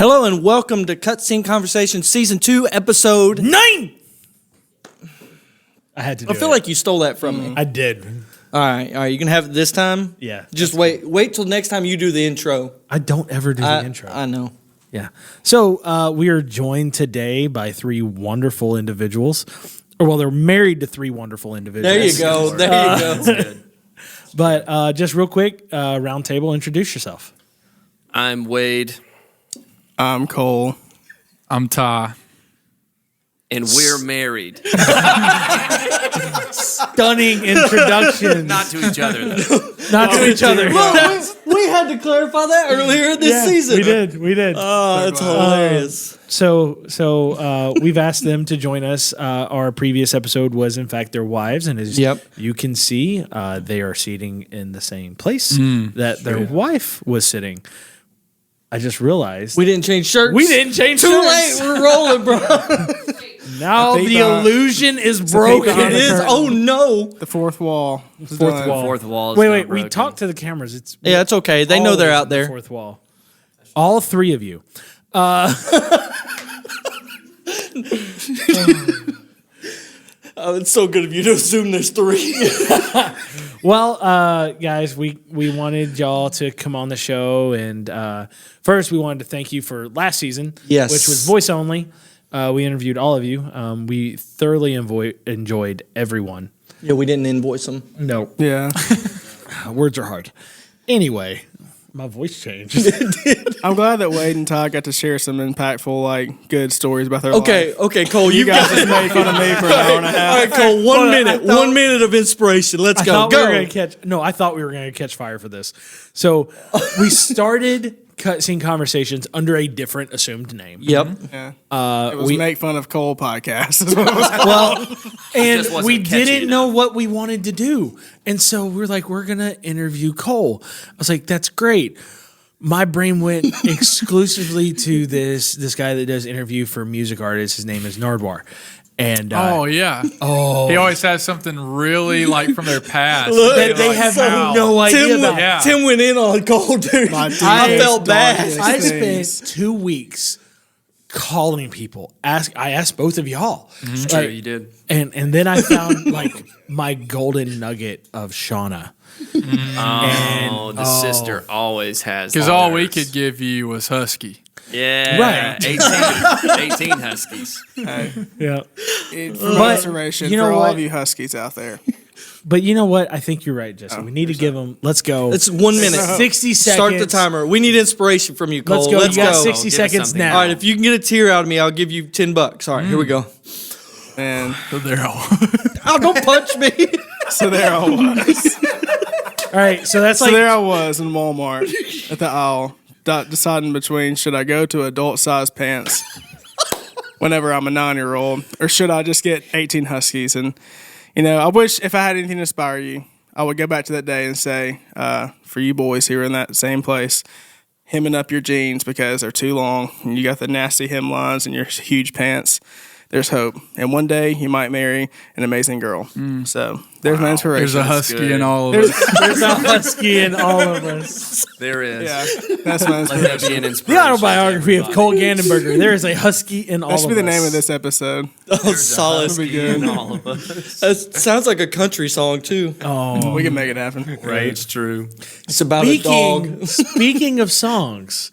Hello and welcome to Cutscene Conversation Season 2, Episode 9! I had to do it. I feel like you stole that from me. I did. All right, you can have it this time? Yeah. Just wait till next time you do the intro. I don't ever do the intro. I know. Yeah. So we are joined today by three wonderful individuals. Or, well, they're married to three wonderful individuals. There you go. There you go. But just real quick, round table, introduce yourself. I'm Wade. I'm Cole. I'm Ty. And we're married. Stunning introduction. Not to each other, though. Not to each other. Well, we had to clarify that earlier this season. We did. Oh, that's hilarious. So we've asked them to join us. Our previous episode was, in fact, their wives. And as you can see, they are seating in the same place that their wife was sitting. I just realized. We didn't change shirts. We didn't change Too shirts. late. We're rolling, bro. Now the illusion is broken. It is. Oh, no. The fourth wall. Fourth wall. Wait. We talked to the cameras. It's okay. They know they're out there. The fourth wall. All three of you. It's so good of you to assume there's three. Well, guys, we wanted y'all to come on the show, and first we wanted to thank you for last season, yes, which was voice only. We interviewed all of you. We thoroughly enjoyed everyone. Yeah, we didn't invoice them. No. Yeah. Words are hard. Anyway, my voice changed. I'm glad that Wade and Todd got to share some impactful, good stories about their life. Okay, Cole, You guys just made fun of me for an hour and a half. All right, Cole, 1 minute of inspiration. Let's go. I thought we were going to catch fire for this. So we started Cutscene Conversations under a different assumed name. Yep. Yeah. It was Make Fun of Cole podcast. Well, and wasn't we catchy didn't enough. know what we wanted to do. And so we're like, we're going to interview Cole. I was like, that's great. My brain went exclusively to this guy that does interview for music artists. His name is Nardwar. And He always has something really from their past. that they have no idea about. Yeah. Tim went in on Cole, dude. I felt bad. I spent 2 weeks calling people. I asked both of y'all. True, you did. And then I found my golden nugget of Shauna. The sister always has. Because all we could give you was Husky. Yeah. Right. 18 Huskies. Yeah. For my inspiration, you know for all what? of you Huskies out there. But you know what? I think you're right, Jesse. We need to give them. Let's go. It's 1 minute. 60 seconds. Start the timer. We need inspiration from you, Cole. Let's go. Let's You got go. 60 Give us seconds something. now. All right, if you can get a tear out of me, I'll give you $10. All right, here we go. And So they're all. Oh, don't punch me. so there I was. All right, so that's So there I was in Walmart at the aisle, deciding between should I go to adult-sized pants whenever I'm a 9-year-old, or should I just get 18 Huskies? And, I wish if I had anything to inspire you, I would go back to that day and say, for you boys who are in that same place, hemming up your jeans because they're too long, and you got the nasty hemlines and your huge pants, there's hope. And one day you might marry an amazing girl. So there's my inspiration. There's a Husky good. in all of us. there's a Husky in all of us. There is. Yeah, that's my Let that inspiration. be an The inspiration. autobiography of Cole Gandenberger. There is a Husky in all That of us. should be the name of this episode. Oh, solid. That'd be good. In all of us. That sounds like a country song, too. Oh, We can make it happen. Right. It's true. It's about a dog. Speaking of songs,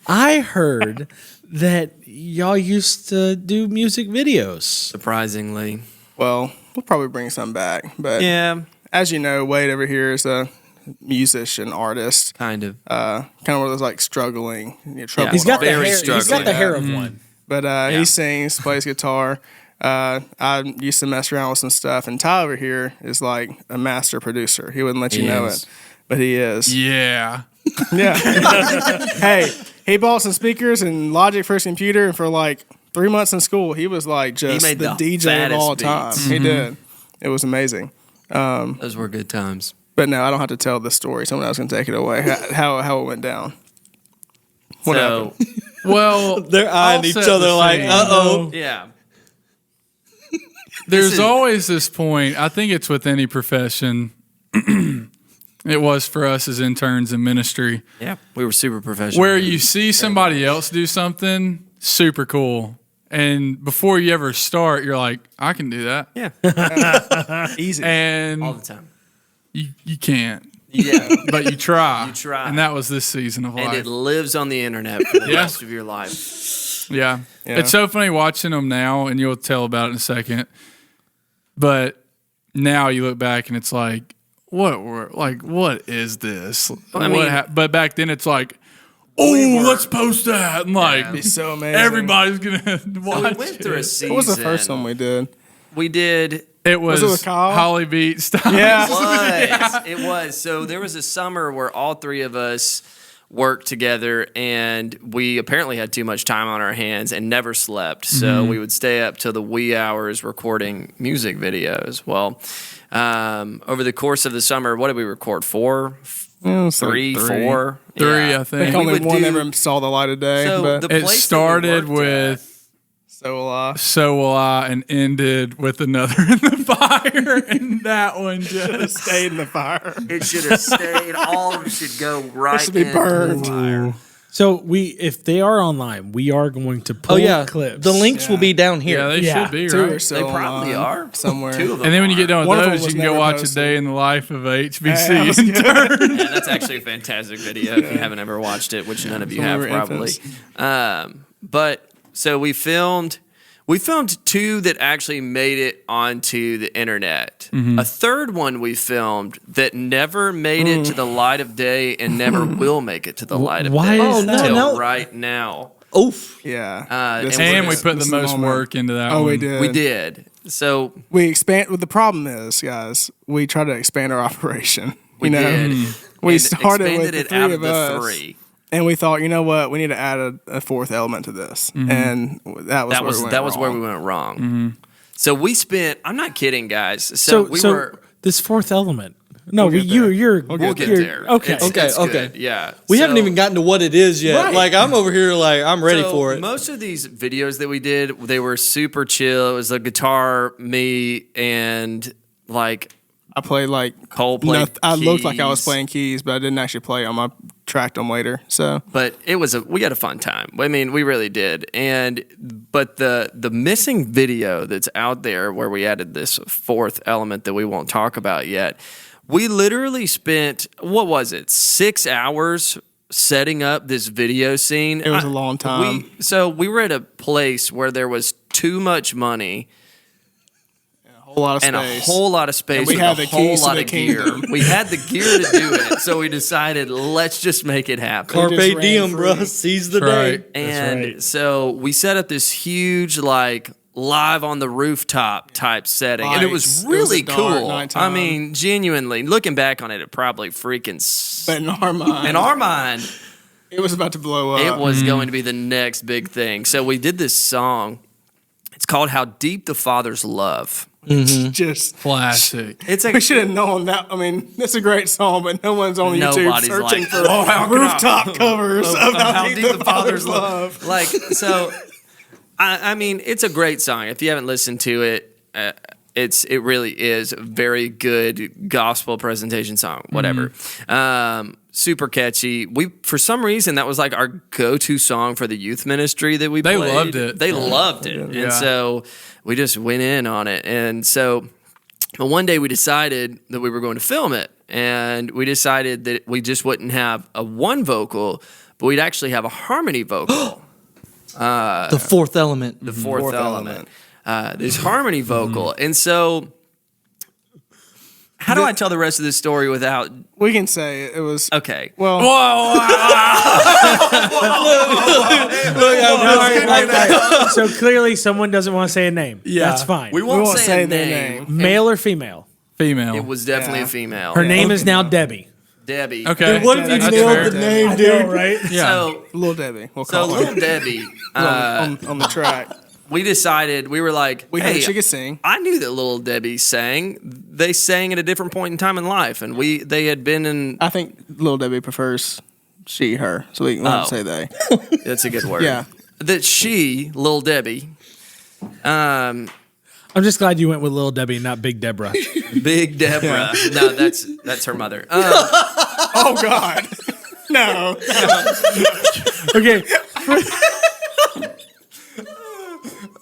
I heard that y'all used to do music videos. Surprisingly. Well, we'll probably bring some back. But Yeah. as you know, Wade over here is a musician, artist. Kind of. Kind of one of those struggling, troubled He's got the Very hair. He's got struggling. the hair of one. But he sings, plays guitar. I used to mess around with some stuff. And Ty over here is like a master producer. He wouldn't let you know is. it, but he is. Yeah. Yeah. Hey, he bought some speakers and Logic for his computer, and for 3 months in school, he was just made the the DJ of all fattest time. beats. He did. It was amazing. Those were good times. But no, I don't have to tell this story. Someone else can take it away. How it went down. What happened? Well, They're eyeing I'll each set the other like, scene. uh-oh. Yeah. There's always this point. I think it's with any profession It was for us as interns in ministry. Yeah, we were super professional. Where you see somebody else do something super cool, and before you ever start, you're like, I can do that. Yeah, Easy. And all the time. you can't. Yeah, But you try. You try. And that was this season of life. and it lives on the internet for the rest of your life. Yeah. Yeah. It's so funny watching them now, and you'll tell about it in a second. But now you look back, and it's like, what is this? I mean- But back then, it's like, let's post that. And like, It'd be so amazing. everybody's going to So watch we went through a it. season. What was the first one we did? We did. It was it with Kyle? Holly Beat style. Yeah. It was. So there was a summer where all three of us worked together, and we apparently had too much time on our hands and never slept. So we would stay up till the wee hours recording music videos. Well, over the course of the summer, what did we record? Four? It was like Three, three. four? Three, I I think. think we only would one do- ever saw the light of day. So but the It place that we started worked at- with so will I. So Will I, and ended with Another in the Fire, and that one just Stayed in the fire. It should have stayed. All of them should go right should be into the burned. fire. So if they are online, we are going to pull Oh yeah, clips. the links will be down here. yeah, they Yeah. should be Two or right. so They probably online are somewhere. Two of them. And then when you get are. done with One of them those, you was can go never watch posted. A Day in the Life of HBC. Yeah, that was good. Yeah, that's actually a fantastic video if you haven't ever watched it, which none of you When we have were probably. infants. But so we filmed two that actually made it onto the internet. A third one we filmed that never made it to the light of day and never will make it to the light of why day is that? until No. right now. Oof. Yeah. and This And we is- put this the is most moment. work into that Oh, one. we did. We did. So We expand. What the problem is, guys, we try to expand our operation. we you know? did. We And started expanded with the it three out of the us. three. And we thought, you know what, we need to add a fourth element to this, and that was That was where we went wrong. Mm-hmm. So we spent. I'm not kidding, guys. So we were. this fourth element. No, We'll get We'll get you're- there. Okay. It's Okay. good. Yeah. We So- haven't even gotten to what it is yet. Right. Like I'm over here, like I'm ready so for it. Most of these videos that we did, they were super chill. It was a guitar, me, and like I played like Cole played. I looked like I was keys. playing keys, but I didn't actually play them. I tracked them later. So But it was we had a fun time. I mean, we really did. But the missing video that's out there where we added this fourth element that we won't talk about yet. We literally spent 6 hours setting up this video scene. It was a long time. We were at a place where there was too much money a whole lot of and space. a whole lot of space. And we with had a the whole keys to lot the of gear. kingdom. We had the gear to do it, so we decided let's just make it happen. Carpe just ran diem, free. bro. Seize the That's day. right. And right. so we set up this huge like live on the rooftop type setting, and it was Lights. It was really a dark cool. nighttime. I mean, genuinely looking back on it, it probably freaking. But in our mind, In our mind, it was about to blow up. it was going to be the next big thing. So we did this song. It's called "How Deep the Father's Love." just. Classic. It's We a should have known that. I mean, it's a great song, but no one's on YouTube Nobody's searching like, for "Oh, how can I-" rooftop covers of How Deep the Father's Love. Like so. I mean, it's a great song. If you haven't listened to it, it really is a very good gospel presentation song. Whatever, super catchy. For some reason that was like our go-to song for the youth ministry that we They played. loved it. They loved it, Yeah. and so we just went in on it. And so, but one day we decided that we were going to film it, and we decided that we just wouldn't have a one vocal, but we'd actually have a harmony vocal. The fourth element. The fourth element. This harmony vocal. And so, how do I tell the rest of this story without? We can say it was. Okay. Well, So clearly, someone doesn't want to say a name. Yeah. That's fine. We we won't, won't say, a their name. name. Male or female? Female. It was definitely Yeah. a female. Her name is now Debbie. Debbie. okay. What if you That's nailed fair. the name, I dude? know, right? Yeah. So, Little Debbie. We'll so call little her Debbie. on the track. We decided we were like, We hey, heard she could sing. I knew that little Debbie sang. They sang at a different point in time in life, and they had been in. I think Little Debbie prefers she, her. So we won't Oh. say they. That's a good word. Yeah. That she, little Debbie, I'm just glad you went with Little Debbie, not Big Deborah. Big Deborah. No, that's her mother. Oh God, no. Okay.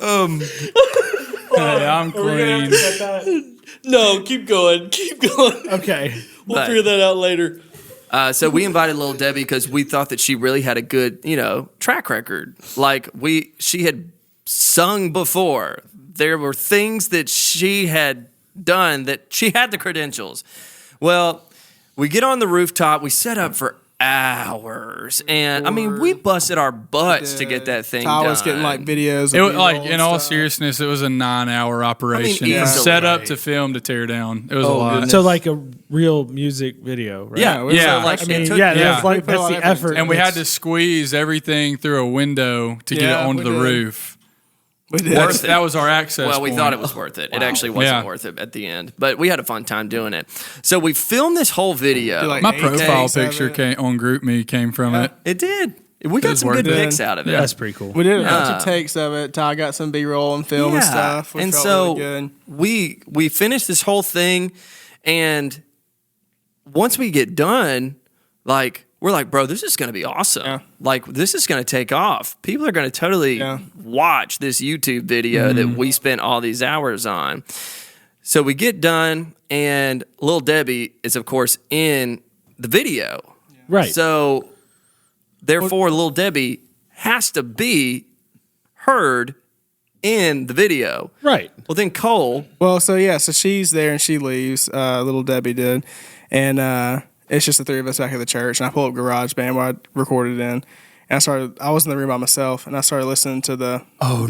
Hey, I'm clean. No, keep going. Keep going. Okay. We'll figure that out later. So we invited Little Debbie because we thought that she really had a good, track record. Like she had sung before. There were things that she had done that she had the credentials. Well, we get on the rooftop. We set up for hours, and I mean, we busted our butts to get that thing I done. was getting like videos. It was like, in all seriousness, it was a 9-hour operation. easily. Set up to film to tear down. It was a lot. So like a real music video, right? Yeah, Yeah. So like, I mean, it took, yeah, yeah. that's the effort. And we had to squeeze everything through a window to get it Yeah, onto we the did. roof. We did. Worth it. That was our access Well, we point. thought it was worth it. It actually wasn't Yeah. worth it at the end, but we had a fun time doing it. So we filmed this whole video. Like My 8 profile takes of picture it. on GroupMe came from it. It did. We got was some worth good it. pics out of it. That's pretty cool. We did a bunch of takes of it. Ty got some B-roll and film and stuff. We and felt so really good. we finished this whole thing, and once we get done, like we're like, bro, this is gonna be awesome. Yeah. Like this is gonna take off. People are gonna totally Yeah. watch this YouTube video that we spent all these hours on. So we get done, and Lil Debbie is of course in the video. Right. So therefore, Lil Debbie has to be heard in the video. Right. Well, then Cole, Well, so she's there and she leaves. Little Debbie did, and it's just the three of us back at the church. And I pulled up GarageBand where I recorded in, and I was in the room by myself, and I started listening to the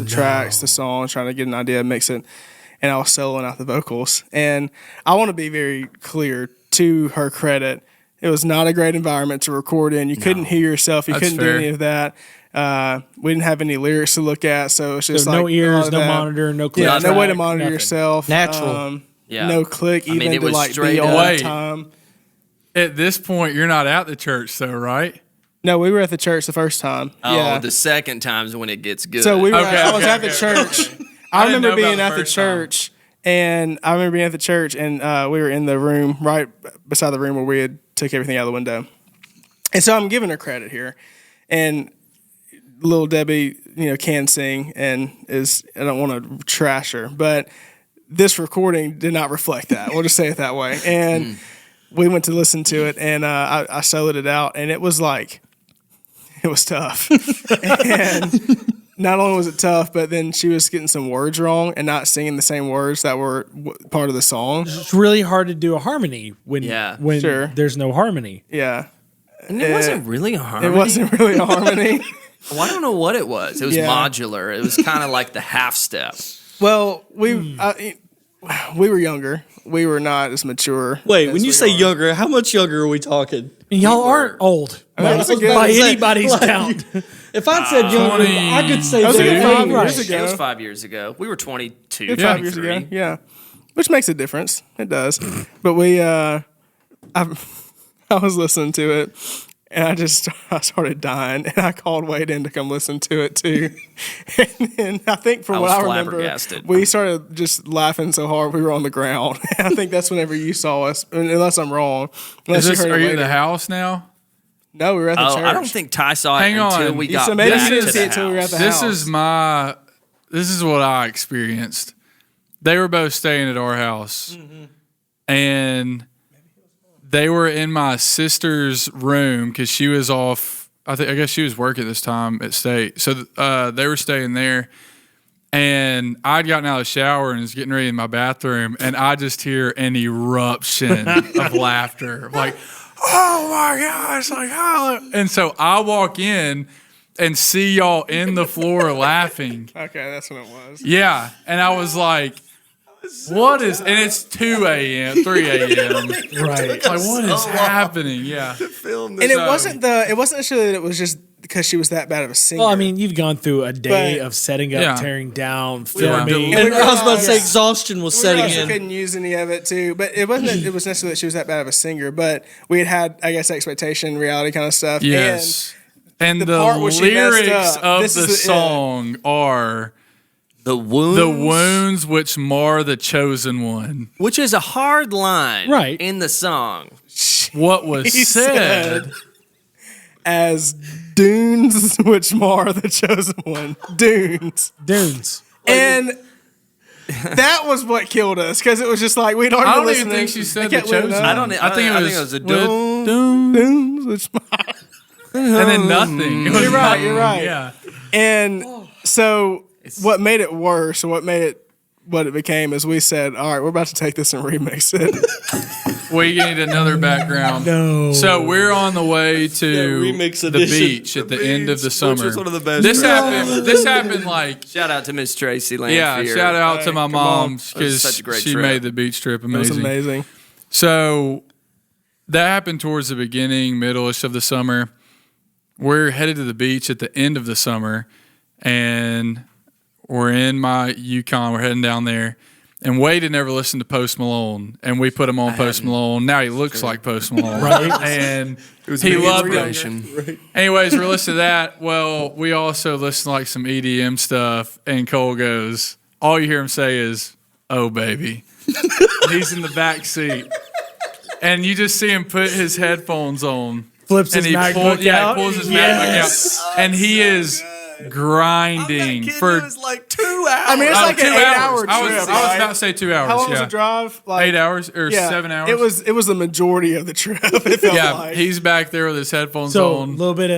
tracks, the song, trying to get an idea, mix it, and I was soloing out the vocals. And I want to be very clear, to her credit, it was not a great environment to record in. You couldn't hear yourself. You That's couldn't fair. do any of that. We didn't have any lyrics to look at, so it's just So like no a lot ears, of no that. monitor, no click Yeah, no way to track, monitor nothing. yourself. Natural. Yeah. No click, I mean, even it to was like straight be up. on Wait. time. At this point, you're not at the church, though, right? No, we were at the church the first time. oh, yeah. the second time's when it gets good. So we were. Okay, I was okay, at the okay. church. I I didn't remember know being about at the the first time. church, and we were in the room right beside the room where we had took everything out of the window. And so I'm giving her credit here, and Little Debbie, can sing and is. I don't want to trash her, but this recording did not reflect that. We'll just say it that way. And we went to listen to it, and I soloed it out, and it was tough. And not only was it tough, but then she was getting some words wrong and not singing the same words that were part of the song. It's really hard to do a harmony when Sure. there's no harmony. Yeah, and it wasn't really a harmony. it wasn't really a harmony. Well, I don't know what it was. It was Yeah. modular. It was kind of like the half step. Well, we were younger. We were not as mature. Wait, as when you we say are. younger, how much younger are we talking? And y'all aren't old That's a good- by Say, anybody's like, count. If I said younger, 20. I could say I was thinking 5 that. years ago. It was 5 years ago. We were 22, Yeah, 5 years 23. ago. Yeah, which makes a difference. It does. But I was listening to it, and I started dying, and I called Wade in to come listen to it too. And I think from I what was I remember, flabbergasted. we started just laughing so hard we were on the ground. And I think that's whenever you saw us, unless I'm wrong. Unless Are heard you it at the later. house now? No, we were at the Oh, church. I don't think Ty saw it Hang until on. we got So maybe back you to didn't the see it till we were at house. the This house. this is what I experienced. They were both staying at our house, and they were in my sister's room because she was off. I guess she was working this time at state, so they were staying there. And I'd gotten out of the shower and was getting ready in my bathroom, and I just hear an eruption of laughter, like, "Oh my gosh!" Like, "Oh!" And so I walk in and see y'all in the floor laughing. Okay, that's what it was. Yeah, and I was like, "What is?" And it's 2 a.m., 3 a.m. Right. Like, what is happening? Yeah, And it wasn't necessarily that it was just because she was that bad of a singer. Well, I mean, you've gone through a day But- of setting up, Yeah. tearing down, were filming. And I was about to say Yeah. exhaustion was we setting also in. couldn't use any of it too, but it wasn't. It was necessarily that she was that bad of a singer, but we had, I guess, expectation, reality kind of stuff. yes. And the the part where she messed lyrics up, of this the is the- song are The wounds. The wounds which mar the chosen one. Which is a hard line Right. in the song. What was He said. said, as dunes which mar the chosen one. Dunes. Dunes. And that was what killed us because it was just like we'd already I don't listened. even think she said I the kept leaving chosen. it I up. don't. I think it was a with doom. Dunes which mar. and then nothing. It was You're right, nothing. you're right. Yeah. And so what made it worse, or what made it what it became, is we said, all right, we're about to take this and remix it. We need another background. No. So we're on the way to remix the edition. beach at the end of the summer. Which was one of the best. This happened like Shout out to Miss Tracy Lanphere. yeah. Shout out to my come mom It was because such a great she trip. made the beach trip It was amazing. amazing. So that happened towards the beginning, middle-ish of the summer. We're headed to the beach at the end of the summer, and we're in my Yukon. We're heading down there. And Wade had never listened to Post Malone, and we put him on Post Malone. Now he looks like Post Malone. Right. And was he big loved it. inspiration. Anyways, we're listening to that. Well, we also listen to like some EDM stuff, and Cole goes, all you hear him say is, "Oh, baby." He's in the back seat. And you just see him put his headphones on. Flips And his he MacBook out. pulls his Yes. MacBook out. And he is grinding for It was like 2 hours. I mean, it's like 2 an hours. 8-hour trip. I was right? about to say 2 hours. How long was yeah. the drive? Like 8 hours or 7 hours? It was the majority of the trip. It felt Yeah, like. he's back there with his headphones So a on. little bit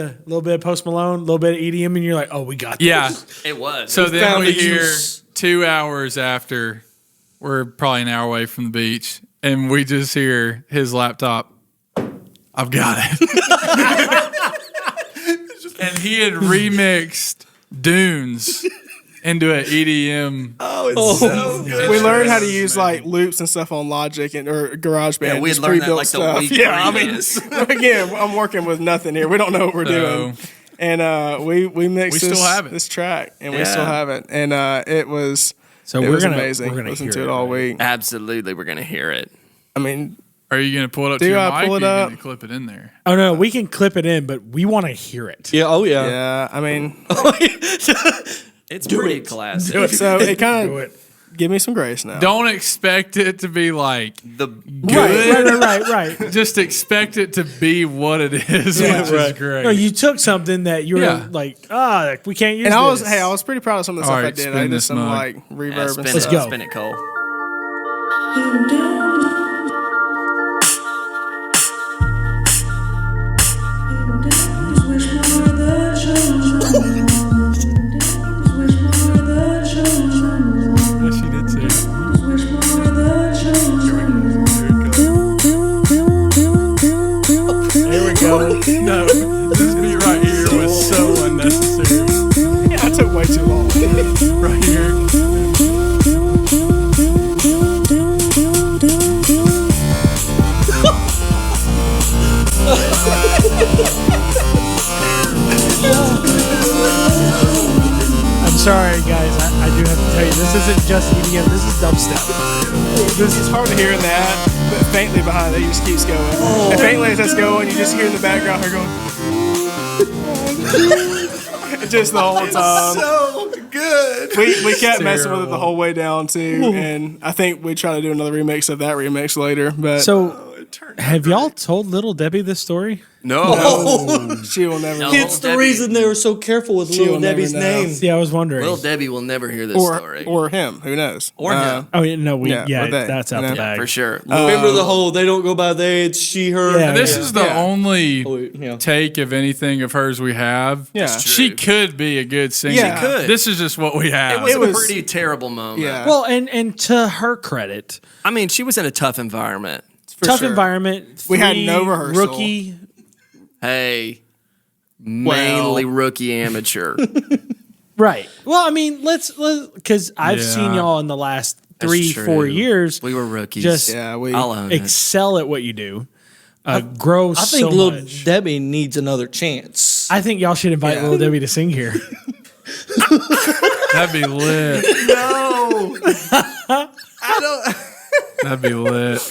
of Post Malone, a little bit of EDM, and you're like, oh, we got this. Yeah. It was. So then found we the hear juice. 2 hours after, we're probably an hour away from the beach, and we just hear his laptop. I've got it. And he had remixed Dunes into an EDM. so good. we learned how to use like loops and stuff on Logic or GarageBand. Yeah, we had just learned that pre-built like the stuff. week Yeah, previous. again, I'm working with nothing here. We don't know what we're doing. And we mixed We still have it. this track, and we Yeah. still have it. And it was So it we're was gonna amazing. we're gonna Listen hear to it it, all right? week. Absolutely, we're gonna hear it. I mean, Are you going to pull it up Do to your I mic pull or it are you up? going to clip it in there? Oh no, we can clip it in, but we want to hear it. Yeah. Oh yeah. yeah. I mean, It's pretty classic. so it kind Do of it. give me some grace now. Don't expect it to be like The Right. just expect it to be what it is, Yeah, which is right. great. No, you took something that you were Yeah. like, we can't use And I was, this. I was pretty proud of some of the All stuff I right, did. spin I did this some mug. like reverb spin and it, stuff. go. spin it, Cole. Yeah, she did say it. Here we go. No, this beat right here was so unnecessary. Yeah, I took way too long. Right here. I'm sorry, guys. I do have to tell you, this isn't just EDM. This is dubstep. This is hard to hear in that, but faintly behind it, it just keeps going. And faintly as that's going, you just hear in the background her going. Just the whole time. So good. We kept messing with it the terrible. whole way down too, and I think we try to do another remix of that remix later. But So, have y'all told Little Debbie this story? No. she will never. No. know. It's the Debbie. reason they were so careful with She Little will never Debbie's know. name. Yeah, I was wondering. Little Debbie will never hear this story. Or him. Who knows? Or him. oh yeah, no, Yeah, or they, that's out you the know? bag For sure. Remember the whole they don't go by they, it's she, her. Yeah. This is the Yeah. only Oh, yeah. take of anything of hers we have. Yeah. She could be a good singer. Yeah. She could. This is just what we have. It was It a was- pretty terrible moment. Yeah. Well, and to her credit, I mean, she was in a tough environment. For tough sure. environment. We had 3 no rehearsal. Rookie. Hey, mainly rookie amateur. Right. Well, I mean, let's because I've Yeah. seen y'all in the last That's 3-4 true. years We were rookies. just Yeah, I'll own it. excel at what you do. Grow I so think Little much. Debbie needs another chance. I think y'all should invite Yeah. Little Debbie to sing here. That'd be lit. No, I don't. That'd be lit.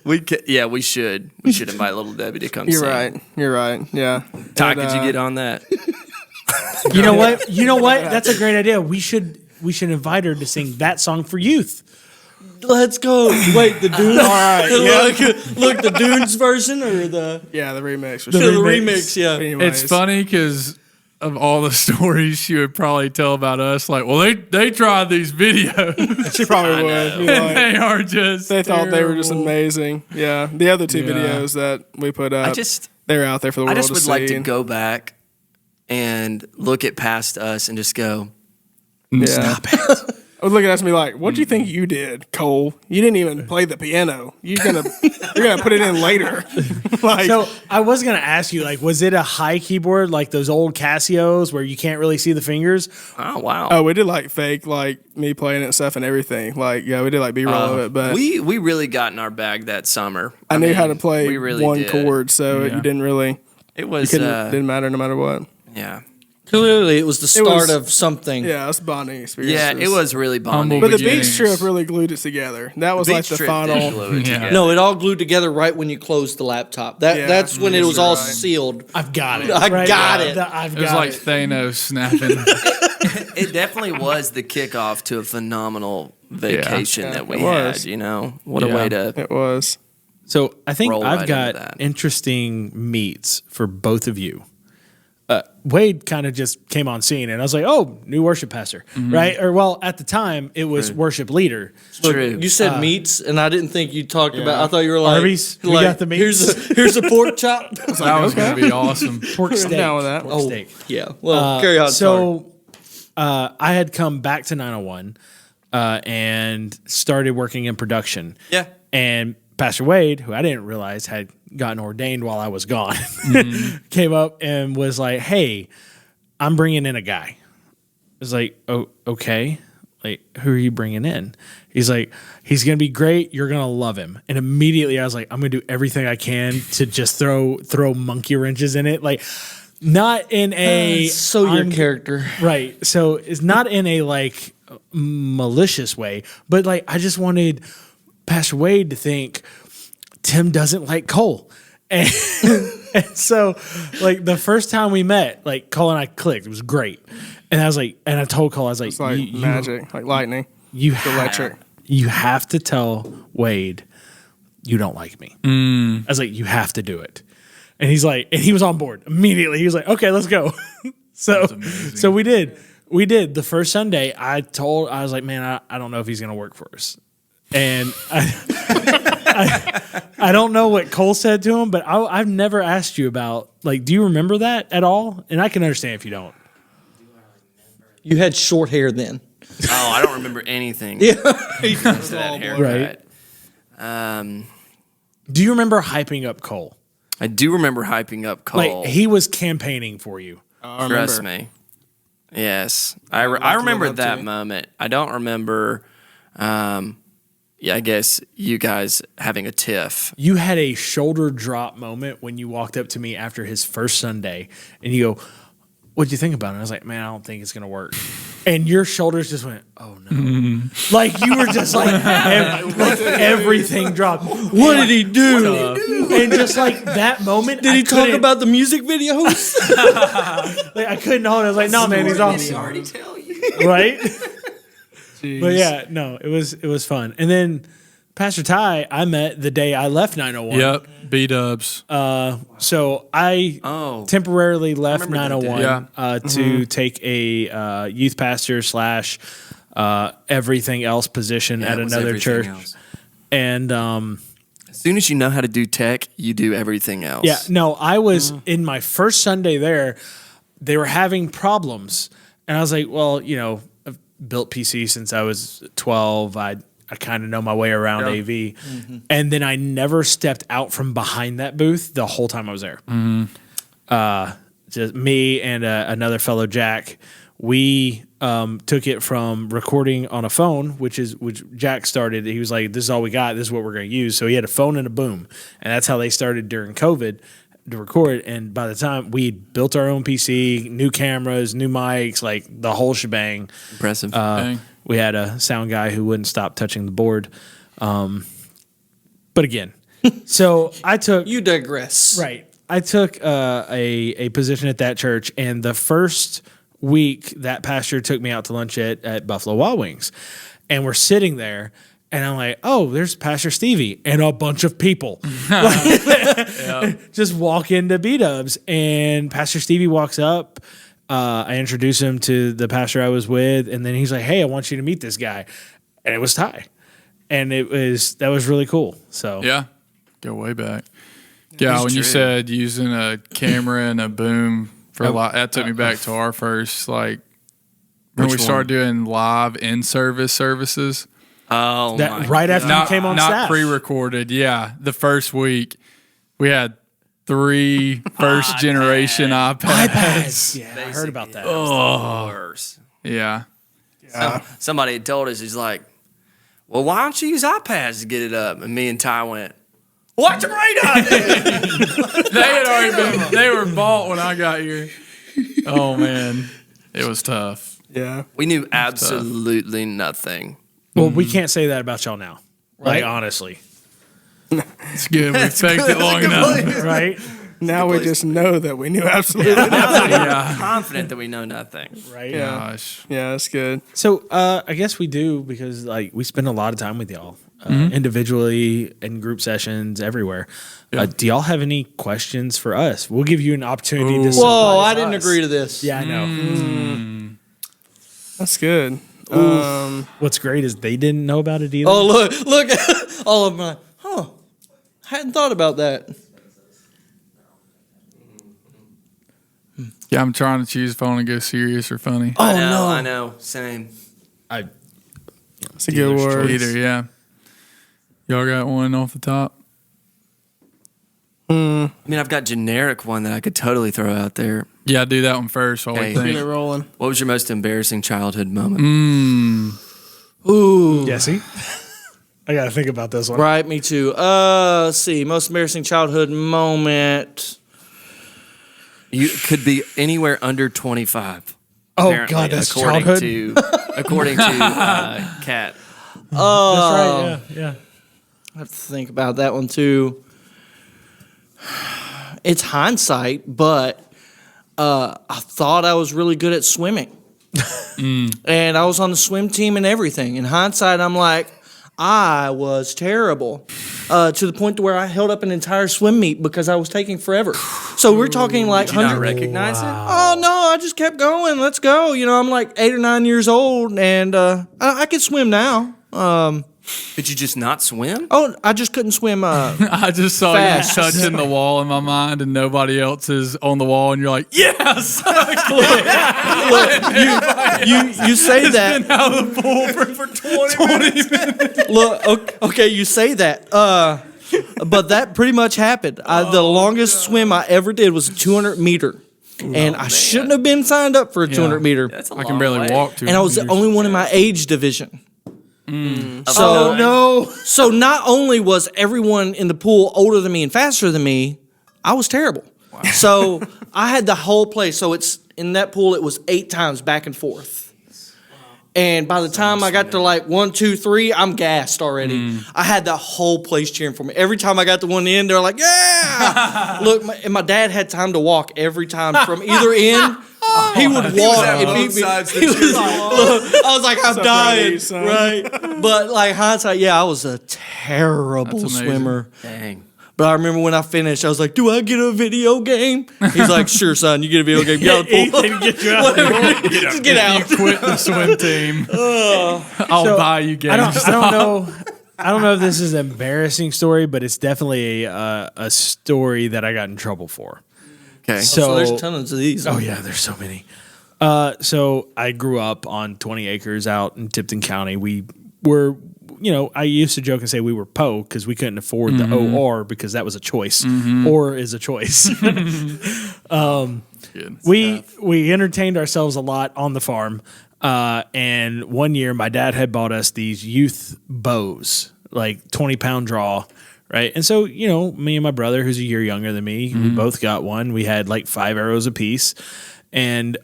We should. We should invite Little Debbie to come. You're sing. right. You're right. Yeah. Ty, And, could you get on that? You know what? That's a great idea. We should we should invite her to sing that song for youth. Let's go. Wait, the Dunes. All right. Yeah. Look, the Dunes version or the remix. the remix. Yeah. Anyways. It's funny because of all the stories she would probably tell about us. Like, well, they tried these videos. She probably would. Be And like, they are just. they thought they were just terrible. amazing. Yeah. The other two Yeah. videos that we put up, they were out there for the I world just to would see. like to go back and look at past us and just go, Stop it. I was looking at me like, "What do you think you did, Cole? You didn't even play the piano. You're gonna put it in later." Like, So I was gonna ask you, like, was it a high keyboard like those old Casios where you can't really see the fingers? oh, wow. oh, we did like fake, like me playing it and stuff and everything. Like, yeah, we did like B-roll of it, but We really got in our bag that summer. I knew mean, how to play we really one did. chord, so you didn't really. It was, Didn't matter no matter what. yeah. Clearly, it was the start was- of something. Yeah, it's bonding experience. Yeah, it was really bonding. But the beginnings. beach trip really glued it together. That was like Beach the trip final. did glue it Yeah. together. No, it all glued together right when you closed the laptop. That's when it was all right. sealed. I've got it. I got it. I've It was got like it. Thanos snapping. It definitely was the kickoff to a phenomenal vacation Yeah, that we it was. had. You know, what a Yeah. way to. It was. So I think Roll I've right got into that. interesting meets for both of you. Wade kind of just came on scene, and I was like, "Oh, new worship pastor, right?" Or well, at the time, it was worship leader. Look, True. you said meats, and I didn't think you talked about. I thought you were like, Arby's? We like, got the meats? Here's a pork chop. That was going to be awesome. Pork steak. down with that. Pork steak. Yeah. Well, carry on. So I had come back to 901 and started working in production. Yeah. And Pastor Wade, who I didn't realize had gotten ordained while I was gone, came up and was like, "Hey, I'm bringing in a guy." I was like, "Oh, okay. Like, who are you bringing in?" He's like, "He's going to be great. You're going to love him." And immediately I was like, "I'm going to do everything I can to just throw monkey wrenches in it." Like, not in a so your I'm- character. Right. So it's not in a like malicious way, but like I just wanted Pastor Wade to think Tim doesn't like Cole. And, and so like the first time we met, like Cole and I clicked. It was great. And I was like, and I told Cole, I was like, It's like magic, like lightning. you Electric. you have to tell Wade you don't like me. I was like, you have to do it. And he's like, and he was on board immediately. He was like, okay, let's go. So we did. We did. The first Sunday, I was like, man, I don't know if he's going to work for us. And I don't know what Cole said to him, but I've never asked you about, like, do you remember that at all? And I can understand if you don't. You had short hair then. Oh, I don't remember anything. Yeah. Comes to that haircut. Right. Do you remember hyping up Cole? I do remember hyping up Cole. Like, he was campaigning for you. I Trust remember. me. Yes, I to remember live up that to. moment. I don't remember. Yeah, I guess you guys having a tiff. You had a shoulder drop moment when you walked up to me after his first Sunday, and you go, "What'd you think about it?" And I was like, "Man, I don't think it's gonna work." And your shoulders just went, "Oh no!" Like you were just like, like everything dropped. What did he do? And just like that moment, Did he talk about the music videos? Like I couldn't hold it. I was like, "No, man, he's awesome." already tell you. Right? Jeez. But yeah, no, it was fun. And then Pastor Ty, I met the day I left 901. Yep. B-dubs. So I temporarily left remember that 901 to take a youth pastor / everything else position at it was another everything church. else. And As soon as you know how to do tech, you do everything else. yeah, no, I was in my first Sunday there. They were having problems, and I was like, well, you know, I've built PC since I was 12. I kind of know my way around AV. And then I never stepped out from behind that booth the whole time I was there. Just me and another fellow, Jack. We took it from recording on a phone, which Jack started. He was like, "This is all we got. This is what we're going to use." So he had a phone and a boom, and that's how they started during COVID to record. And by the time we built our own PC, new cameras, new mics, like the whole shebang. Impressive. Dang. We had a sound guy who wouldn't stop touching the board. But again, so I took You digress. right. I took a position at that church, and the first week, that pastor took me out to lunch at Buffalo Wild Wings, and we're sitting there. And I'm like, oh, there's Pastor Stevie and a bunch of people. Just walk into B-Dubs. And Pastor Stevie walks up. I introduce him to the pastor I was with. And then he's like, hey, I want you to meet this guy. And it was Ty. And that was really cool. So Yeah. Go way back. Yeah, when you said using a camera and a boom for a lot, that took me back to our first, like, when we started doing live in-service services. Oh, that right after you came on not staff. pre-recorded. Yeah, the first week we had 3 first-generation iPads. Yeah, I heard about that. Yeah. Somebody had told us, he's like, well, why don't you use iPads to get it up? And me and Ty went, what's a great idea? They had already been. They were bought when I got here. Oh man, it was tough. Yeah. We knew absolutely nothing. Well, we can't say that about y'all now. Like, honestly. It's good. We faked it long enough. Right? Now we just know that we knew absolutely nothing. Yeah. Confident that we know nothing. Right? Yeah. Gosh. Yeah, that's good. So I guess we do because like we spend a lot of time with y'all individually in group sessions everywhere. Yeah. Do y'all have any questions for us? We'll give you an opportunity to. Whoa, I surprise didn't us. agree to this. Yeah, I know. That's good. What's great is they didn't know about it either. Oh, look, all of them. Like, huh? Hadn't thought about that. Yeah, I'm trying to choose if I want to go serious or funny. Oh I no. know. Same. That's a good word. Either, yeah. Y'all got one off the top? I mean, I've got generic one that I could totally throw out there. Yeah, do that one first while Okay. we Get it think. rolling. What was your most embarrassing childhood moment? Ooh. Jesse, I got to think about this one. Right, me too. Let's see. Most embarrassing childhood moment. You could be anywhere under 25. Oh apparently, God, that's according childhood. according to Kat. That's right. Yeah. I have to think about that one too. It's hindsight, but I thought I was really good at swimming. And I was on the swim team and everything. In hindsight, I'm like, I was terrible. To the point to where I held up an entire swim meet because I was taking forever. So we're talking like Did you not 100. recognize it? Oh no, I just kept going. Let's go. You know, I'm like 8 or 9 years old, and I can swim now. Did you just not swim? Oh, I just couldn't swim. I just saw Fast. you touching the wall in my mind and nobody else is on the wall and you're like, yes! You say that. Been out of the pool for 20 minutes. Look, okay, you say that. But that pretty much happened. The longest swim I ever did was a 200 meter. And I shouldn't have been signed up for a 200 meter. That's a I can barely walk to And I was the only one in my age division. So So No. So not only was everyone in the pool older than me and faster than me, I was terrible. So I had the whole place. So it's in that pool, it was 8 times back and forth. And by the time I got to like 1, 2, 3, I'm gassed already. I had the whole place cheering for me. Every time I got to one end, they're like, yeah! Look, and my dad had time to walk every time from either end. He would walk and beat me. I was like, I'm What's up, dying, buddy, son? right? But like hindsight, yeah, I was a terrible That's amazing. swimmer. dang. But I remember when I finished, I was like, "Do I get a video game?" He's like, "Sure, son, you get a video game. Get out of the pool. Get you out there. Just get out." You quit the swim team. I'll buy you games. I don't know. I don't know if this is an embarrassing story, but it's definitely a story that I got in trouble for. Okay. So there's tons of these. Oh yeah, there's so many. So I grew up on 20 acres out in Tipton County. We were, I used to joke and say we were po because we couldn't afford the OR because that was a choice. Or is a choice. We entertained ourselves a lot on the farm. And one year my dad had bought us these youth bows, like 20-pound draw. Right. And so, me and my brother, who's a year younger than me, we both got one. We had like 5 arrows apiece. And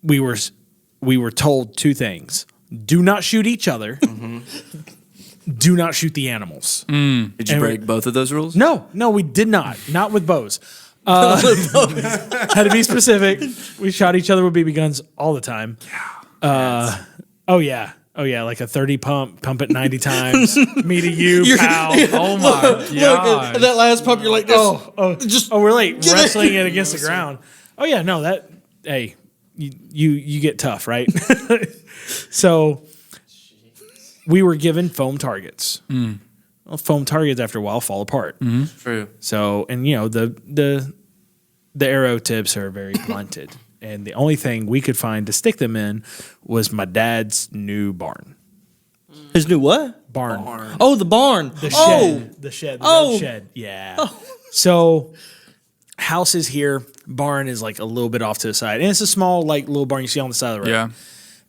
we were told 2 things. Do not shoot each other. Do not shoot the animals. Did you break both of those rules? No, we did not. Not with bows. Had to be specific. We shot each other with BB guns all the time. Oh yeah, like a 30 pump it 90 times. Me to you, pal. Oh my god! That last pump, you're like this. We're like wrestling it against the ground. Oh yeah, no, that hey, you get tough, right? So we were given foam targets. Well, foam targets after a while fall apart. True. So, and the arrow tips are very blunted, and the only thing we could find to stick them in was my dad's new barn. His new what? Barn. Oh, the barn. The shed. Oh, The shed. The Oh. red shed. Yeah. So, house is here. Barn is like a little bit off to the side, and it's a small like little barn you see on the side of the road. Yeah.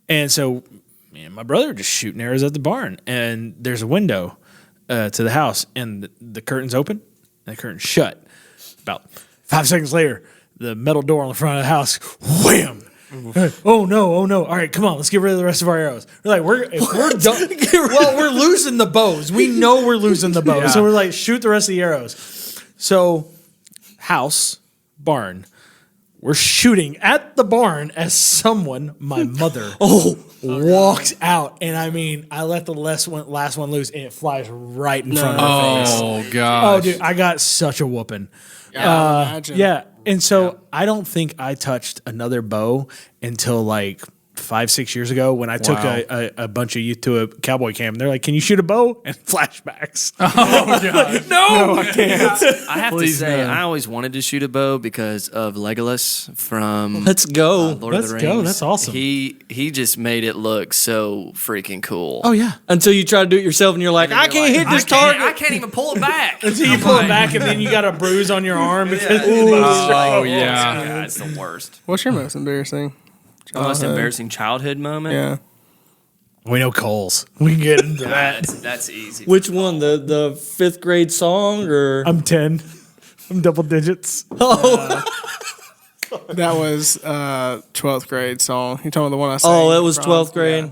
And so, me and my brother were just shooting arrows at the barn, and there's a window to the house, and the curtain's open, and the curtain's shut. About 5 seconds later, the metal door on the front of the house, wham! Oh no! All right, come on, let's get rid of the rest of our arrows. We're like, if we're done, well, we're losing the bows. We know we're losing the bows, so we're like, shoot the rest of the arrows. So, house, barn. We're shooting at the barn as someone, my mother, walks out. And I mean, I let the last one loose and it flies right in front of her face. Oh god! Oh, dude, I got such a whooping. Imagine. Yeah. And so I don't think I touched another bow until like 5-6 years ago when I took a bunch of youth to a cowboy camp. And they're like, "Can you shoot a bow?" And flashbacks. Oh god! No, I can't. I have Please, to say, no. I always wanted to shoot a bow because of Legolas from let's go. Lord of Let's the go. Rings. That's awesome. He just made it look so freaking cool. Oh yeah. Until you try to do it yourself, and you're like, I can't hit this target. I can't even pull it back. Until you pull it back and then you got a bruise on your arm because Oh yeah. Yeah, it's the worst. What's your most embarrassing? The most embarrassing childhood moment. Yeah. we know Coles. We can get into that. That's easy. Which one? The 5th grade song or? I'm 10. I'm double digits. That was 12th grade song. You talking about the one I sang? Oh, that was from? 12th grade.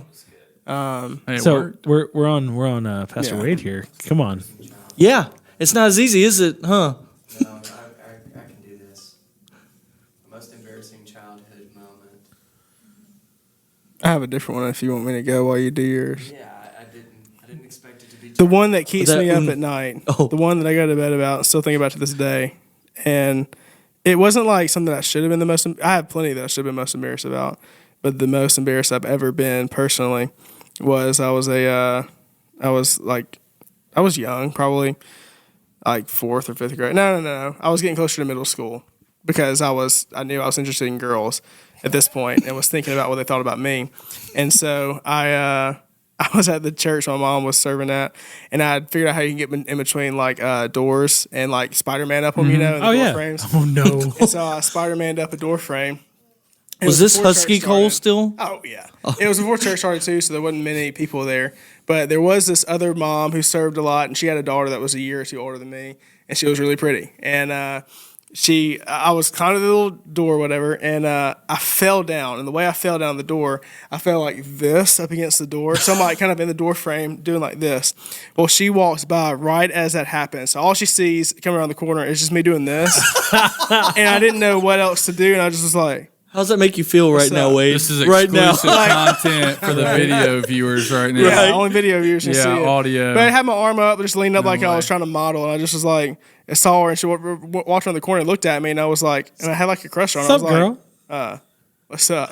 Hey, So we're on Pastor Yeah. Wade here. Come on. Yeah, it's not as easy, is it? Huh? No, I can do this. Most embarrassing childhood moment. I have a different one if you want me to go while you do yours. Yeah, I didn't expect it to be. The one that keeps that me up un- at night. Oh. The one that I go to bed about, still think about to this day. And it wasn't like something that should have been the most. I have plenty that I should have been most embarrassed about. But the most embarrassed I've ever been personally was I was young, probably like 4th or 5th grade. No. I was getting closer to middle school because I knew I was interested in girls at this point and was thinking about what they thought about me. And so I was at the church my mom was serving at, and I figured out how you can get in between like doors and like Spider-Man up them, in the door frames. Oh no. And so I Spider-Man'd up a door frame. It Was this before Husky church Cole started. still? Oh, yeah. It was before church started, too, so there wasn't many people there. But there was this other mom who served a lot, and she had a daughter that was a year or two older than me, and she was really pretty. And I was climbing the little door or whatever, and I fell down. And the way I fell down the door, I fell like this up against the door. So I'm like kind of in the door frame doing like this. Well, she walks by right as that happens. So all she sees coming around the corner is just me doing this. And I didn't know what else to do, and I just was like, How does that make you feel right now, up? Wade? This is right now. exclusive content for the video viewers right now. yeah, only video viewers can Yeah, see it. audio. But I had my arm up, just leaned up like I way. was trying to model, and I just was like, I saw her, and she walked around the corner and looked at me, and I was like, and I had like a crush on her. What's I up, was girl? like, what's up?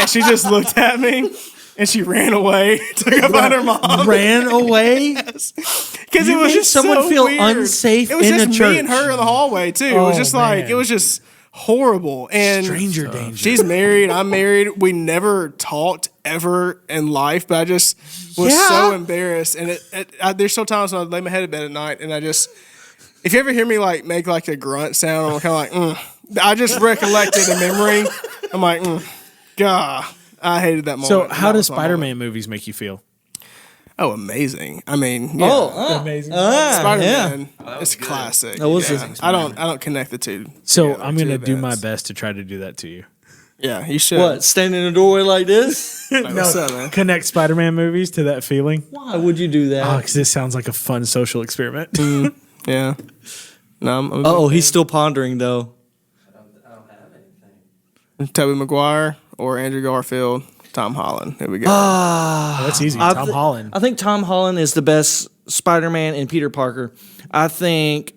And she just looked at me, and she ran away to go find her mom. Ran away? Because You it was made just someone so feel weird. unsafe It was in just a me church. and her in the hallway too. It was Oh, just like man. it was just horrible. And Stranger danger. she's married. I'm married. We never talked ever in life, but I just was so embarrassed. And there's still times when I lay my head in bed at night, and I just, if you ever hear me like make like a grunt sound, I'm kind of like, I just recollected a memory. I'm like, God, I hated that moment. So how That does was my moment. Spider-Man movies make you feel? Oh, amazing. I mean, yeah. Amazing. Spider-Man, it's classic. That was Yeah. I don't connect the two. So together, I'm going to two do my events. best to try to do that to you. Yeah, you should. What? Stand in a doorway like this? Like, what's up, man? Connect Spider-Man movies to that feeling. Why would you do Oh, that? because this sounds like a fun social experiment. Yeah. No, I'm Oh, he's still pondering though. Tobey Maguire or Andrew Garfield, Tom Holland. Here we go. That's easy. Tom Holland. I think Tom Holland is the best Spider-Man and Peter Parker. I think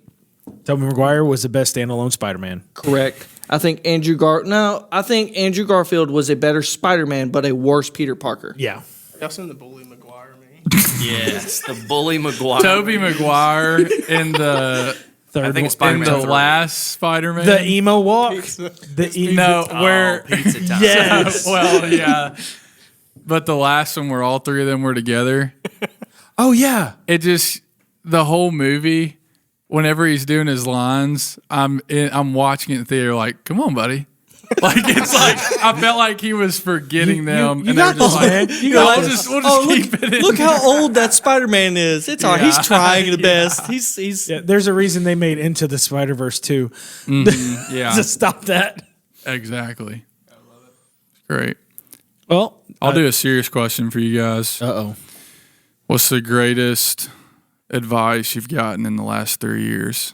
Tobey Maguire was the best standalone Spider-Man. correct. I think I think Andrew Garfield was a better Spider-Man, but a worse Peter Parker. Yeah. Y'all seen the Bully Maguire meme? Yes, the bully Maguire. Toby Maguire in the I think it's in Spider-Man the 3. last Spider-Man. The emo walk. where Pizza time. Yes. well, yeah. But the last one where all three of them were together, Oh yeah. it just the whole movie. Whenever he's doing his lines, I'm watching it in the theater like, come on, buddy. Like it's like I felt like he was forgetting them, you and they were got just this, like, man. You "No, got we'll this." just keep it in." Look how old that Spider-Man is. It's all right. He's trying the best. He's Yeah, there's a reason they made Into the Spider-Verse 2 Yeah, to stop that. exactly. I love it. Great. Well, I'll do a serious question for you guys. Uh-oh. What's the greatest advice you've gotten in the last 3 years?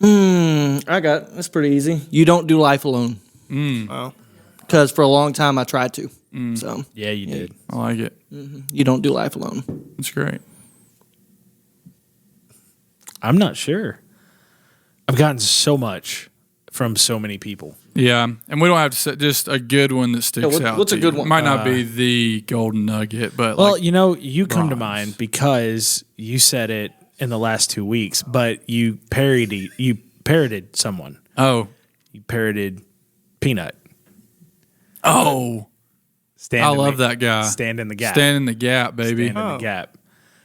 that's pretty easy. You don't do life alone. Oh. Because for a long time I tried to. So Yeah, you did. I like it. you don't do life alone. It's great. I'm not sure. I've gotten so much from so many people. Yeah, and we don't have to set just a good one that sticks out. what's a to good you. one? Might not be the golden nugget, but Well, like, you come to rhymes. mind because you said it in the last 2 weeks, but you parroted someone. oh, You parroted Peanut. I love that guy. Stand in the gap. Stand in the gap, baby. Stand in the gap.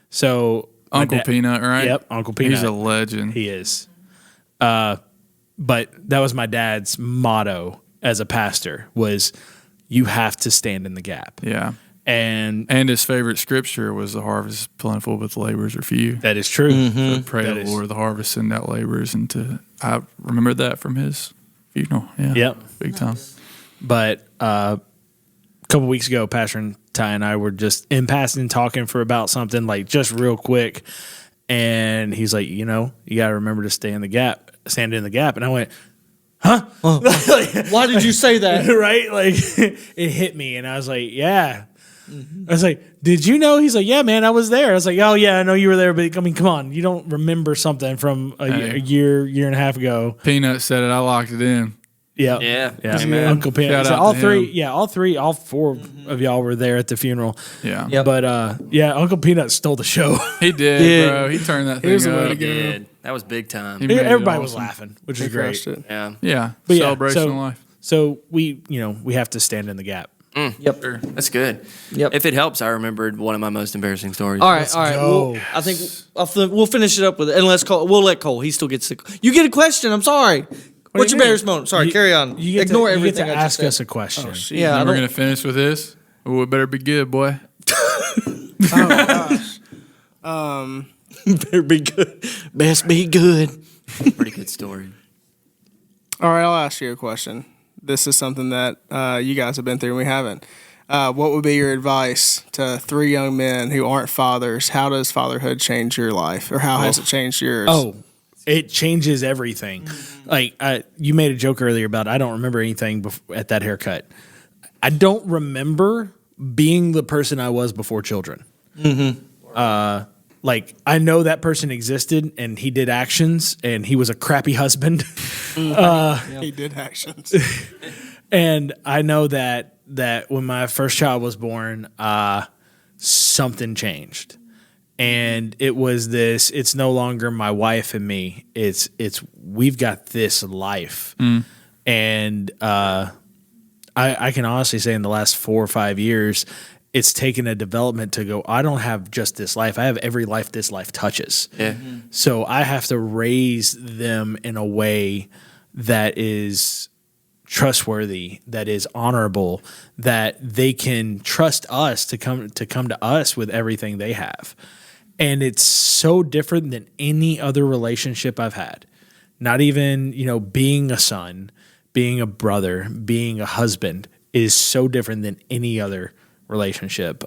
So my Uncle Peanut, right? Yep, Uncle Peanut. He's a legend. He is. But that was my dad's motto as a pastor was you have to stand in the gap. Yeah. And And his favorite scripture was the harvest is plentiful, but the laborers are few. that is true. So pray That the is- Lord of the harvest send out laborers into. I remember that from his funeral. Yeah. Yep. Big time. But a couple weeks ago, Pastor and Ty and I were just in passing talking for about something like just real quick. And he's like, you got to remember to stand in the gap. And I went, huh? Why did you say that? Right? Like it hit me. And I was like, yeah. I was like, did you know? He's like, yeah, man, I was there. I was like, oh, yeah, I know you were there. But I mean, come on. You don't remember something from a year and a half ago. Peanut said it. I locked it in. Yeah. Yeah. Yeah. Amen. Uncle Peanut. Shout So out all to three, him. all four of y'all were there at the funeral. Yeah. Yep. But Uncle Peanut stole the show. He did, Yeah. bro. He turned that Here's thing the way up. to go. Did. That was big time. He made it Everybody was awesome. laughing, which He is great. crushed it. Yeah. Yeah. But Celebration so, of life. So we have to stand in the gap. Yep. That's good. Yep. If it helps, I remembered one of my most embarrassing stories. All right. go. Well, I think we'll finish it up with it. Unless we'll let Cole. He still gets the. You get a question. I'm sorry. What's do your you embarrassment moment? Sorry. Carry on. You get Ignore to, everything. You get to I ask just us said. a question. Yeah. I And we're don't- going to finish with this. Oh, it better be good, boy. Better be good. Best be good. Pretty good story. All right, I'll ask you a question. This is something that you guys have been through and we haven't. What would be your advice to 3 young men who aren't fathers? How does fatherhood change your life, or how has it changed yours? Oh, it changes everything. Like you made a joke earlier about I don't remember anything at that haircut. I don't remember being the person I was before children. Like I know that person existed and he did actions and he was a crappy husband. He did actions. And I know that when my first child was born, something changed. And it was this, it's no longer my wife and me. It's we've got this life. And I can honestly say in the last 4 or 5 years, it's taken a development to go, I don't have just this life. I have every life this life touches. Yeah. So I have to raise them in a way that is trustworthy, that is honorable, that they can trust us to come to us with everything they have. And it's so different than any other relationship I've had. Not even, being a son, being a brother, being a husband is so different than any other relationship.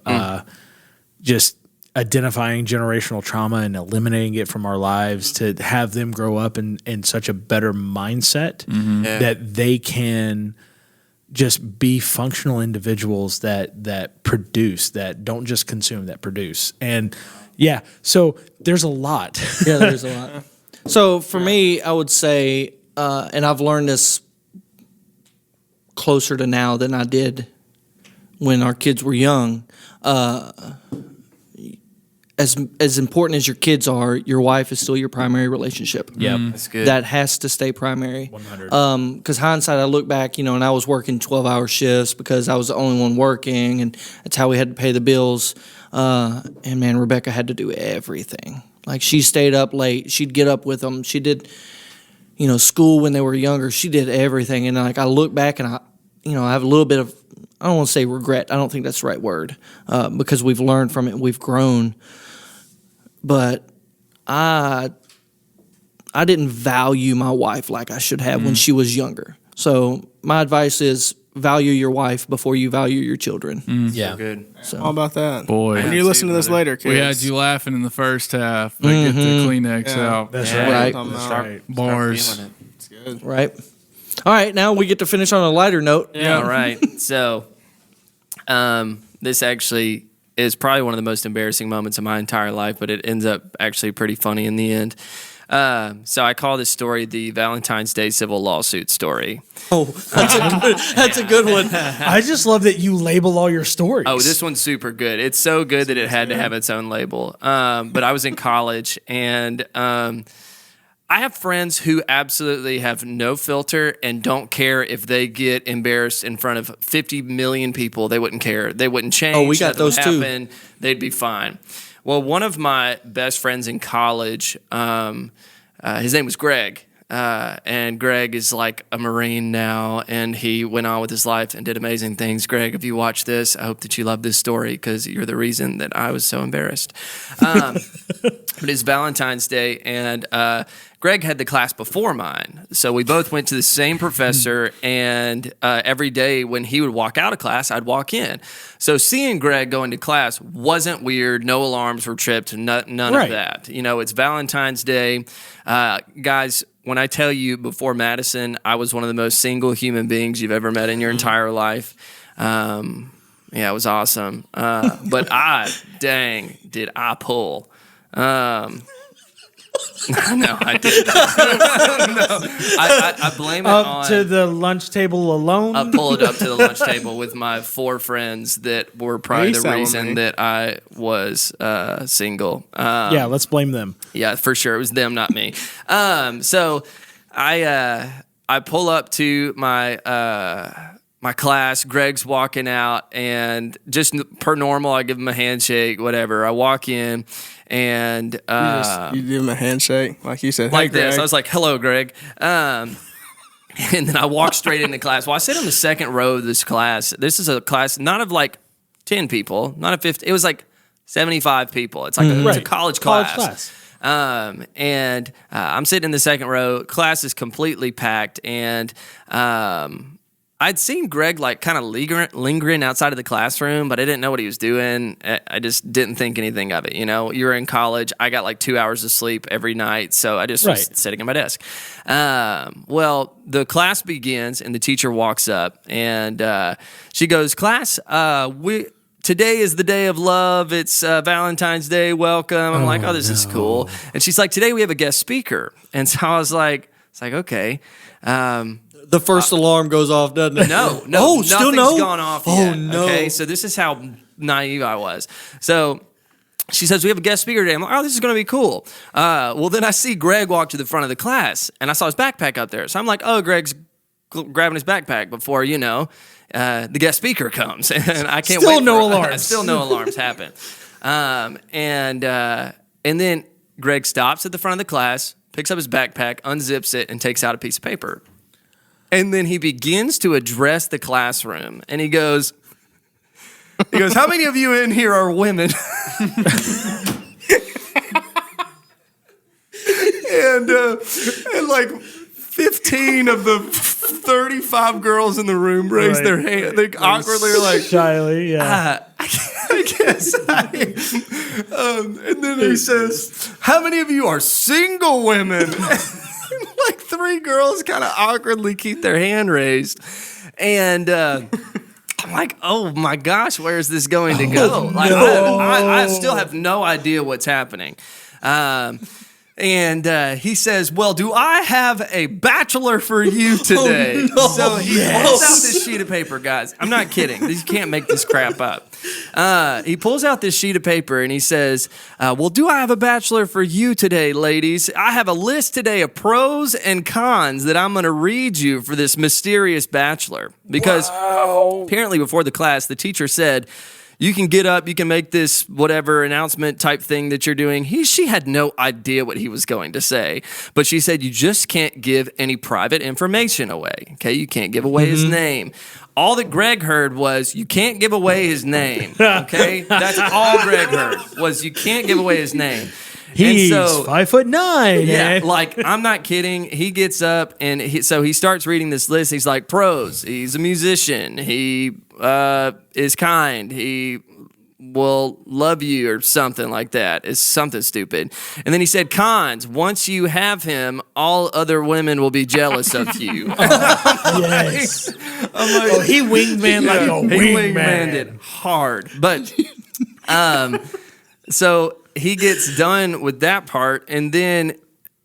Just identifying generational trauma and eliminating it from our lives to have them grow up in such a better mindset Yeah. that they can just be functional individuals that produce, that don't just consume, that produce. And yeah, so there's a lot. Yeah, there's a lot. So for me, I would say, and I've learned this closer to now than I did when our kids were young. As important as your kids are, your wife is still your primary relationship. Yep. That's good. That has to stay primary. 100. Because hindsight, I look back, and I was working 12-hour shifts because I was the only one working, and that's how we had to pay the bills. And man, Rebecca had to do everything. Like, she stayed up late. She'd get up with them. She did, school when they were younger. She did everything. And like, I look back and I have a little bit of, I don't want to say regret. I don't think that's the right word, because we've learned from it and we've grown. But I didn't value my wife like I should have when she was younger. So my advice is value your wife before you value your children. Yeah. Good. So All about that. Boy. When you listen to this later, kids. We had you laughing in the first half, but get the Kleenex out. That's Yeah. right. Right. That's right. Bars. Feeling it. It's good. right. All right, now we get to finish on a lighter note. All right. So, this actually is probably one of the most embarrassing moments of my entire life, but it ends up actually pretty funny in the end. So I call this story the Valentine's Day civil lawsuit story. Oh, that's a good one. I just love that you label all your stories. Oh, this one's super good. It's so good that it had to have its own label. But I was in college, and I have friends who absolutely have no filter and don't care if they get embarrassed in front of 50 million people. They wouldn't care. They wouldn't change. Oh, we got Nothing would those too. happen. They'd be fine. Well, one of my best friends in college, his name was Greg. And Greg is like a Marine now, and he went on with his life and did amazing things. Greg, if you watch this, I hope that you love this story because you're the reason that I was so embarrassed. But it's Valentine's Day, and Greg had the class before mine. So we both went to the same professor, and every day when he would walk out of class, I'd walk in. So seeing Greg go into class wasn't weird. No alarms were tripped, none of that. It's Valentine's Day. Guys, when I tell you before Madison, I was one of the most single human beings you've ever met in your entire life. Yeah, it was awesome. But did I pull. No, I didn't. No, I blame it on to the lunch table alone. I pulled up to the lunch table with my 4 friends that were probably the That was reason me. that I was single. Yeah, let's blame them. Yeah, for sure. It was them, not me. So I pull up to my class. Greg's walking out, and just per normal, I give him a handshake, whatever. I walk in, and You give him a handshake, like you said. like hey, this. Greg. I was like, "Hello, Greg." And then I walk straight into class. Well, I sit on the second row of this class. This is a class not of like 10 people, not of 50. It was like 75 people. It's like it's a college class. And I'm sitting in the second row. Class is completely packed, and I'd seen Greg like kind of lingering outside of the classroom, but I didn't know what he was doing. I just didn't think anything of it. You're in college. I got like 2 hours of sleep every night, so I just was sitting at my desk. Well, the class begins, and the teacher walks up, and she goes, "Class, today is the day of love. It's Valentine's Day. Welcome." I'm like, "Oh, this is cool." And she's like, "Today we have a guest speaker." And so I was like, "Okay." The first alarm goes off, doesn't it? No, Oh, still nothing's no? gone off Oh, yet. no. Okay, so this is how naive I was. So she says, "We have a guest speaker today." I'm like, "Oh, this is going to be cool." Well, then I see Greg walk to the front of the class, and I saw his backpack up there. So I'm like, "Oh, Greg's grabbing his backpack before, the guest speaker comes." And I can't Still wait no for alarms. Still no alarms happen. And then Greg stops at the front of the class, picks up his backpack, unzips it, and takes out a piece of paper. And then he begins to address the classroom, and he goes, "How many of you in here are women?" and like 15 of the 35 girls in the room raised their hand. They awkwardly are like, Shyly, yeah. I guess and then he says, "How many of you are single women?" Like 3 girls kind of awkwardly keep their hand raised. And I'm like, oh my gosh, where is this going to go? Like, I still have no idea what's happening. And he says, well, do I have a bachelor for you today? So he pulls out this sheet of paper, guys. I'm not kidding. You can't make this crap up. He pulls out this sheet of paper and he says, well, do I have a bachelor for you today, ladies? I have a list today of pros and cons that I'm going to read you for this mysterious bachelor. Because apparently before the class, the teacher said, you can get up, you can make this whatever announcement type thing that you're doing. She had no idea what he was going to say, but she said, you just can't give any private information away. Okay, you can't give away his name. All that Greg heard was, you can't give away his name. Okay, that's all Greg heard was, you can't give away his name. He's 5'9". Yeah, like, I'm not kidding. He gets up and he starts reading this list. He's like, pros, he's a musician. He is kind. He will love you or something like that. It's something stupid. And then he said, cons, once you have him, all other women will be jealous of you. Yes. He wingman like a wingman. He wingmaned it hard. But, so he gets done with that part, and then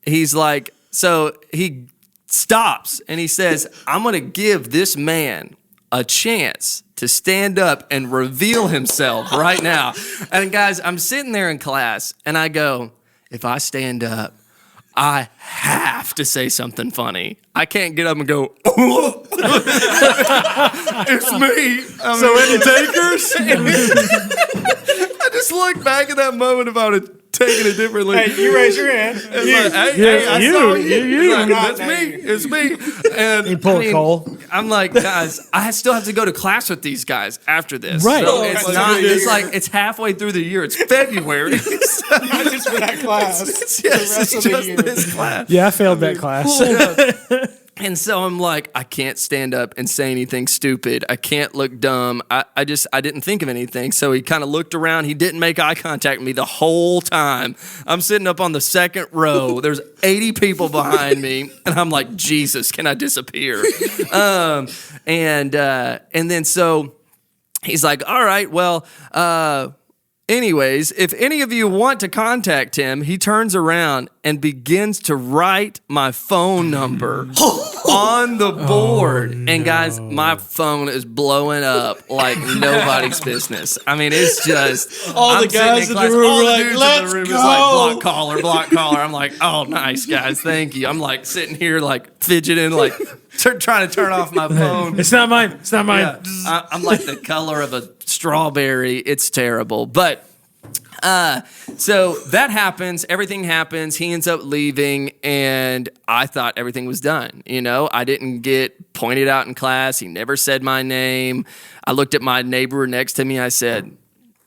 he's like, so he stops and he says, I'm going to give this man a chance to stand up and reveal himself right now. And guys, I'm sitting there in class and I go, if I stand up, I have to say something funny. I can't get up and go, oh, it's me. Any takers? I just look back at that moment if I would have taken it differently. Hey, you raise your hand. I saw you. Like, that's me. It's me. And you pull a Cole. I'm like, guys, I still have to go to class with these guys after this. Right. So it's halfway through the year. It's February. Not just for that class. It's just this class. Yeah, I failed that class. And so I'm like, I can't stand up and say anything stupid. I can't look dumb. I didn't think of anything. So he kind of looked around. He didn't make eye contact with me the whole time. I'm sitting up on the second row. There's 80 people behind me. And I'm like, Jesus, can I disappear? And then so he's like, all right, well, anyways, if any of you want to contact him, he turns around and begins to write my phone number on the board. No. And guys, my phone is blowing up like nobody's business. I mean, it's just all the guys in the room are like, let's go. It's like block caller. I'm like, oh, nice guys, thank you. I'm like sitting here like fidgeting, like trying to turn off my phone. It's not mine. Yeah, I'm like the color of a strawberry. It's terrible. But so that happens. Everything happens. He ends up leaving, and I thought everything was done. You know, I didn't get pointed out in class. He never said my name. I looked at my neighbor next to me. I said,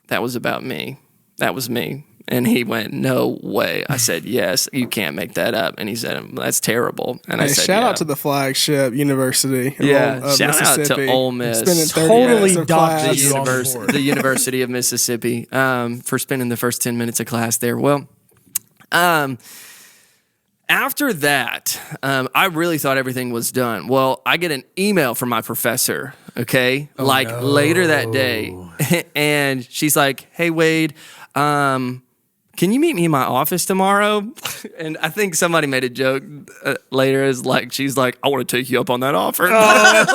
that was about me. That was me. And he went, no way. I said, yes, you can't make that up. And he said, that's terrible. And I said, shout out to the flagship university. Shout out to Ole Miss. Totally docked the University of Mississippi for spending the first 10 minutes of class there. Well, after that, I really thought everything was done. Well, I get an email from my professor, okay, later that day. And she's like, hey, Wade, can you meet me in my office tomorrow? And I think somebody made a joke later. Is like, she's like, I want to take you up on that offer. That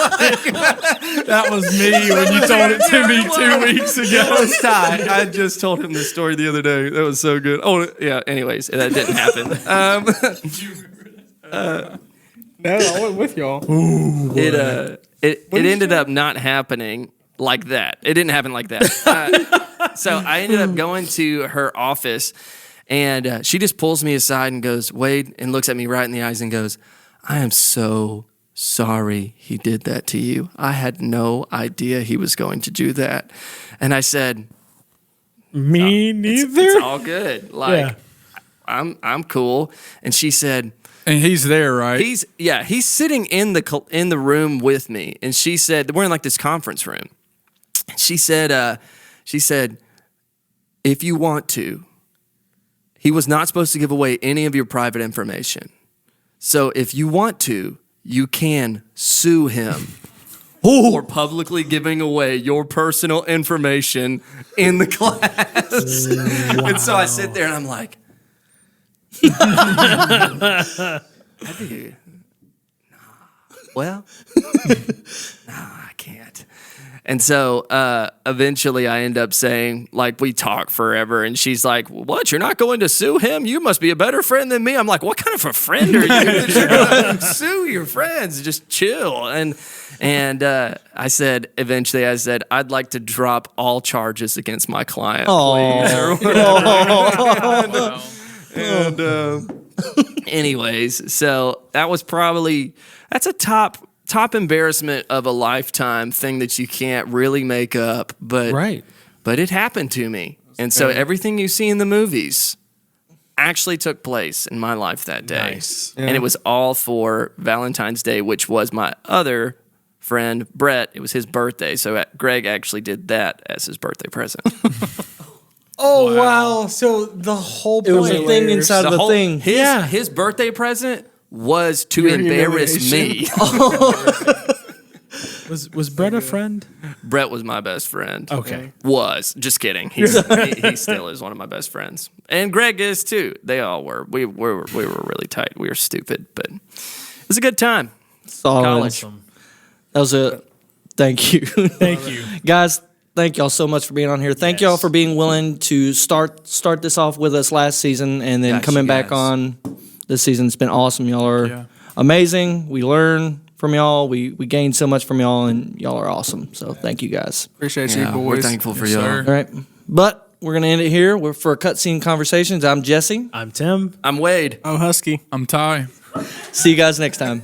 was me when you told it to me 2 weeks ago. That was Ty. I just told him this story the other day. That was so good. Oh, yeah. Anyways, that didn't happen. No, I went with y'all. Ooh, it ended up not happening like that. It didn't happen like that. So I ended up going to her office, and she just pulls me aside and goes, Wade, and looks at me right in the eyes and goes, I am so sorry he did that to you. I had no idea he was going to do that. And I said, me neither. It's all good. Like, yeah. I'm cool. And she said, and he's there, right? He's sitting in the room with me. And she said, we're in like this conference room. She said, if you want to, he was not supposed to give away any of your private information. So if you want to, you can sue him for publicly giving away your personal information in the class. And so I sit there and I'm like, well, no, I can't. And so eventually I end up saying, like, we talk forever. And she's like, what? You're not going to sue him? You must be a better friend than me. I'm like, what kind of a friend are you that you're going to sue your friends? Just chill. And I said, eventually, I'd like to drop all charges against my client, please. Anyways, so that was that's a top embarrassment of a lifetime thing that you can't really make up, but it happened to me. And so everything you see in the movies actually took place in my life that day. Nice. And it was all for Valentine's Day, which was my other friend, Brett. It was his birthday. So Greg actually did that as his birthday present. Oh, wow. So the whole point. It was a thing inside of a thing. His birthday present was to embarrass me. Was Brett a friend? Brett was my best friend. Okay. Was. Just kidding. He still is one of my best friends. And Greg is too. They all were. We were really tight. We were stupid, but it was a good time. Solid. College. That was a thank you. Thank you. Guys, thank y'all so much for being on here. Thank y'all for being willing to start this off with us last season and then coming back on this season. It's been awesome. Y'all are amazing. We learn from y'all. We gain so much from y'all, and y'all are awesome. So thank you guys. Appreciate you, boys. We're thankful for y'all. sir. All right. But we're going to end it here. We're for Cutscene Conversations. I'm Jesse. I'm Tim. I'm Wade. I'm Husky. I'm Ty. See you guys next time.